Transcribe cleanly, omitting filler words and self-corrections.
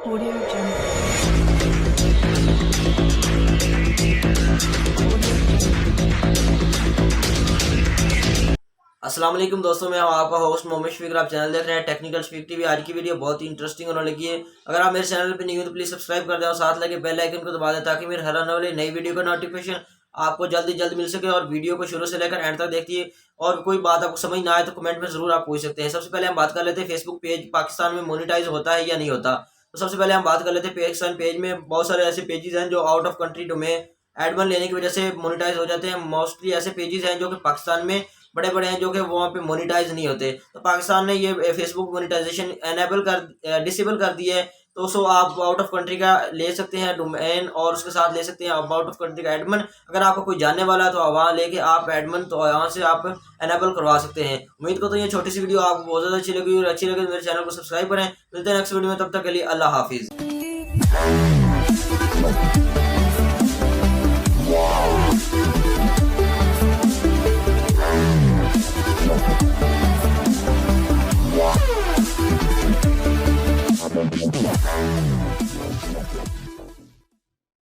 Audio Jungle. अस्सलाम वालेकुम दोस्तों, मैं हूं आपका होस्ट मोहम्मद शफीक। आप चैनल देख रहे हैं टेक्निकल शफीक टीवी। आज की वीडियो बहुत ही इंटरेस्टिंग होने लगी है। अगर आप मेरे चैनल पे नहीं हो तो प्लीज़ सब्सक्राइब कर दें और साथ लगे बेल आइकन को दबा दें ताकि मेरे हर आने वाली नई वीडियो का नोटिफिकेशन आपको जल्द ही जल्द मिल सके। और वीडियो को शुरू से लेकर एंड तक देखिए। और कोई बात आपको समझ ना आए तो कमेंट में ज़रूर आप पूछ सकते हैं। सबसे पहले हम बात कर लेते हैं, फेसबुक पेज पाकिस्तान में मोनिटाइज होता है या नहीं होता। तो सबसे पहले हम बात कर लेते हैं, पाकिस्तान पेज में बहुत सारे ऐसे पेजेस हैं जो आउट ऑफ कंट्री में एडमन लेने की वजह से मोनिटाइज हो जाते हैं। मोस्टली ऐसे पेजेस हैं जो कि पाकिस्तान में बड़े बड़े हैं जो कि वहाँ पे मोनिटाइज नहीं होते। तो पाकिस्तान ने ये फेसबुक मोनिटाइजेशन एनेबल कर डिसेबल कर दिया है। तो सो आप आउट ऑफ कंट्री का ले सकते हैं डोमेन और उसके साथ ले सकते हैं आप आउट ऑफ कंट्री का एडमन। अगर आपको कोई जानने वाला है तो वहाँ लेके आप एडमन तो यहाँ से आप एनेबल करवा सकते हैं। उम्मीद करता हूँ ये छोटी सी वीडियो आपको बहुत ज़्यादा अच्छी लगी और अच्छी लगे तो मेरे चैनल को सब्सक्राइब करें। मिलते हैं नेक्स्ट वीडियो में, तब तक के लिए अल्लाह हाफिज़।